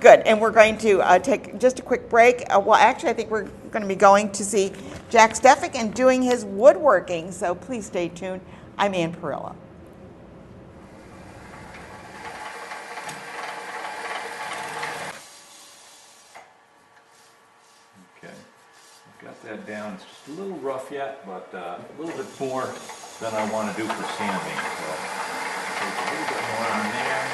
Good, and we're going to take just a quick break. Well, actually, I think we're going to be going to see Jack Steffek and doing his woodworking, so please stay tuned. I'm Ann Perillo. Okay, I've got that down. It's just a little rough yet, but a little bit more than I want to do for sanding. So take a little bit more on there.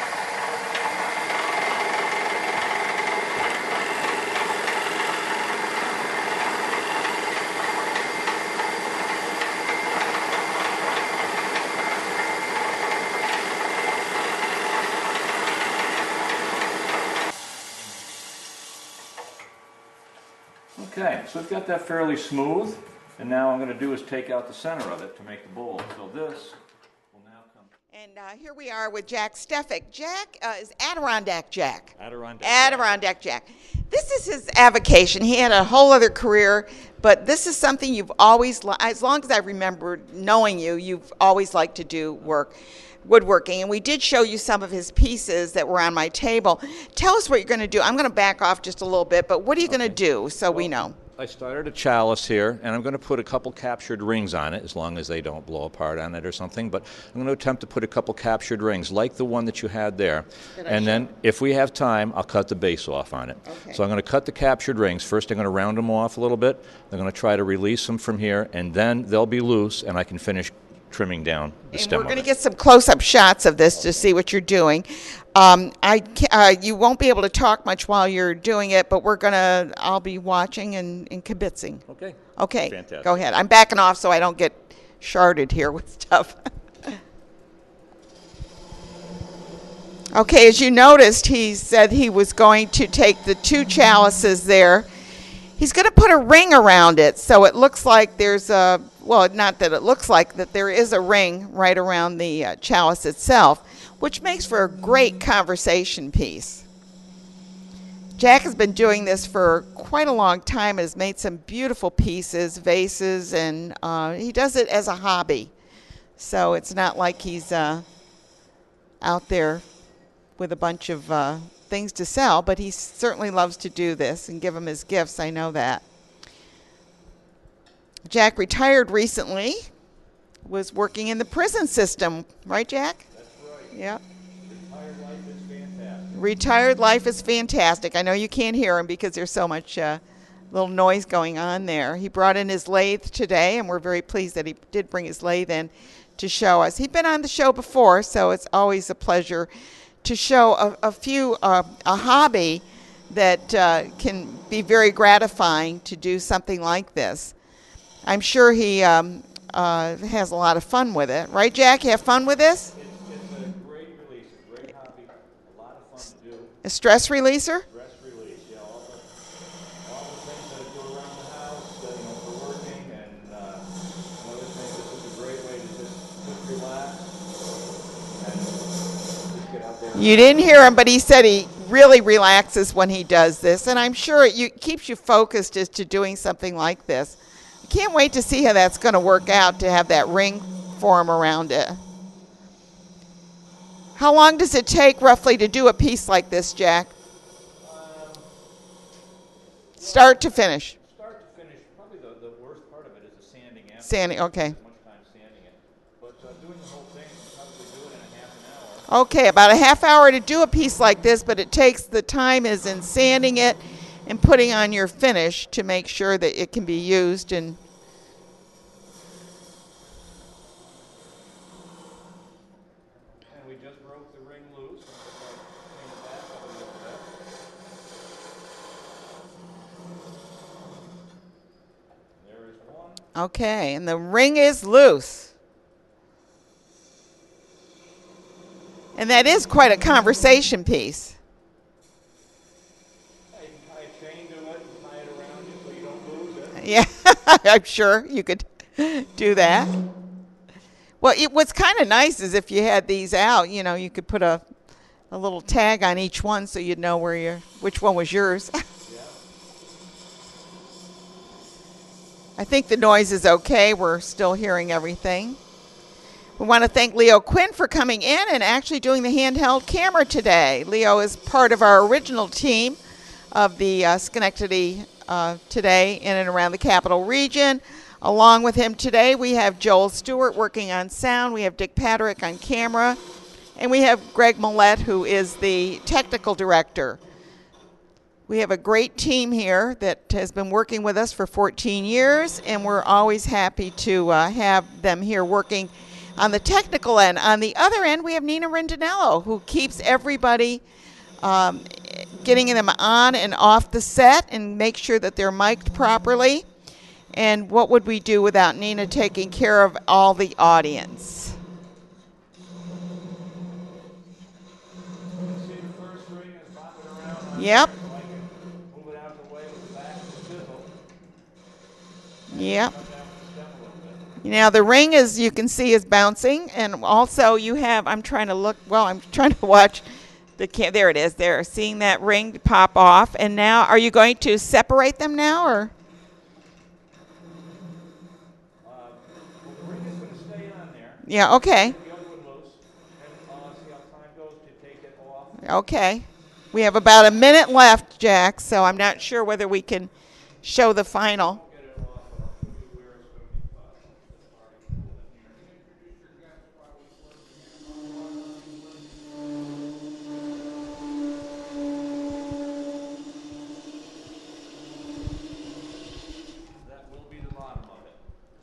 Okay, so we've got that fairly smooth, and now I'm going to do is take out the center of it to make the bowl. So this will now come. And here we are with Jack Steffek. Jack is Adirondack Jack. Adirondack Jack. This is his avocation. He had a whole other career, but this is something you've always, as long as I remember knowing you, you've always liked to do woodworking, and we did show you some of his pieces that were on my table. Tell us what you're going to do. I'm going to back off just a little bit, but what are you going to do so we know? I started a chalice here, and I'm going to put a couple captured rings on it, as long as they don't blow apart on it or something, but I'm going to attempt to put a couple captured rings, like the one that you had there. And then, if we have time, I'll cut the base off on it. Okay. So I'm going to cut the captured rings. First, I'm going to round them off a little bit. I'm going to try to release them from here, and then they'll be loose, and I can finish trimming down the stem. And we're going to get some close-up shots of this to see what you're doing. You won't be able to talk much while you're doing it, but I'll be watching and kibitzing. Okay. Okay. Fantastic. Go ahead. I'm backing off so I don't get sharded here with stuff. Okay, as you noticed, he said he was going to take the two chalices there. He's going to put a ring around it, so it looks like there's a, well, not that it looks like, that there is a ring right around the chalice itself, which makes for a great conversation piece. Jack has been doing this for quite a long time and has made some beautiful pieces, vases, and he does it as a hobby. So it's not like he's out there with a bunch of things to sell, but he certainly loves to do this and give them his gifts. I know that. Jack retired recently, was working in the prison system, right, Jack? That's right. Yeah. Retired life is fantastic. Retired life is fantastic. I know you can't hear him because there's so much little noise going on there. He brought in his lathe today, and we're very pleased that he did bring his lathe in to show us. He'd been on the show before, so it's always a pleasure to show a hobby that can be very gratifying to do something like this. I'm sure he has a lot of fun with it. Right, Jack? You have fun with this? It's a great release, a great hobby, a lot of fun to do. A stress releaser? Stress release, yeah. All the things that go around the house, for working, and another thing, this is a great way to just relax and just get out there. You didn't hear him, but he said he really relaxes when he does this, and I'm sure it keeps you focused as to doing something like this. I can't wait to see how that's going to work out, to have that ring form around it. How long does it take roughly to do a piece like this, Jack? Start to finish. Start to finish. Probably the worst part of it is the sanding after. Sanding, okay. Much time sanding it. But doing the whole thing, probably do it in a half an hour. Okay, about a half hour to do a piece like this, but it takes the time is in sanding it and putting on your finish to make sure that it can be used. And we just broke the ring loose. Clean it back up a little bit. There is one. okay, and the ring is loose. And that is quite a conversation piece. You can tie a chain to it and tie it around you so you don't lose it. Yeah, I'm sure you could do that. Well, what's kind of nice is if you had these out, you could put a little tag on each one so you'd know which one was yours. Yeah. I think the noise is okay. We're still hearing everything. We want to thank Leo Quinn for coming in and actually doing the handheld camera today. Leo is part of our original team of the Schenectady today in and around the Capital Region. Along with him today, we have Joel Stewart working on sound. We have Dick Patrick on camera. And we have Greg Millette, who is the technical director. We have a great team here that has been working with us for 14 years, and we're always happy to have them here working on the technical end. On the other end, we have Nina Rindinello, who keeps everybody getting them on and off the set and make sure that they're mic'd properly. And what would we do without Nina taking care of all the audience? Yep. Yep. Now the ring, as you can see, is bouncing, and also you have. I'm trying to look. Well, I'm trying to watch the. There it is. There, seeing that ring pop off, and now are you going to separate them now, or? The ring is going to stay on there. Yeah. Okay. The other one loose, and see how time goes to take it off. Okay. We have about a minute left, Jack. So I'm not sure whether we can show the final.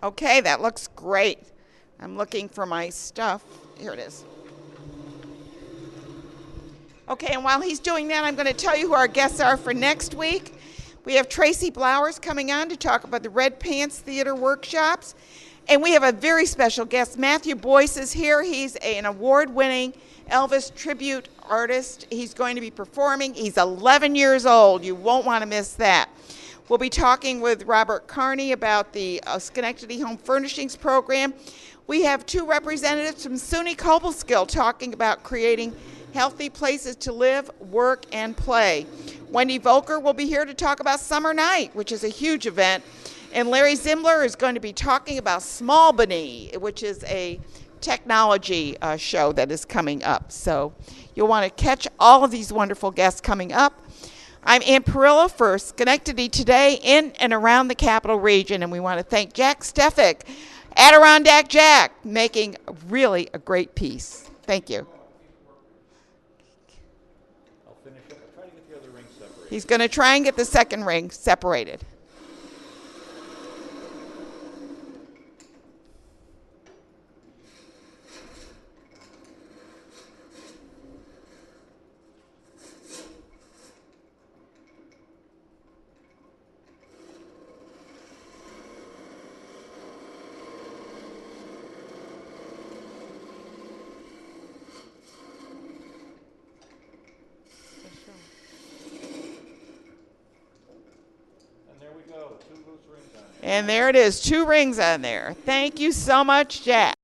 Okay, that looks great. I'm looking for my stuff. Here it is. Okay, and while he's doing that, I'm going to tell you who our guests are for next week. We have Tracy Blowers coming on to talk about the Red Pants Theater workshops. And we have a very special guest. Matthew Boyce is here. He's an award-winning Elvis tribute artist. He's going to be performing. He's 11 years old. You won't want to miss that. We'll be talking with Robert Carney about the Schenectady Home Furnishings Program. We have two representatives from SUNY Cobleskill talking about creating healthy places to live, work, and play. Wendy Volker will be here to talk about Summer Night, which is a huge event. And Larry Zimler is going to be talking about Smallbany, which is a technology show that is coming up. So you'll want to catch all of these wonderful guests coming up. I'm Ann Perillo for Schenectady Today in and around the Capital Region, and we want to thank Jack Steffek, Adirondack Jack, making really a great piece. Thank you. I'll finish up. I'll try to get the other ring separated. He's going to try and get the second ring separated. And there it is, 2 rings on there. Thank you so much, Jack.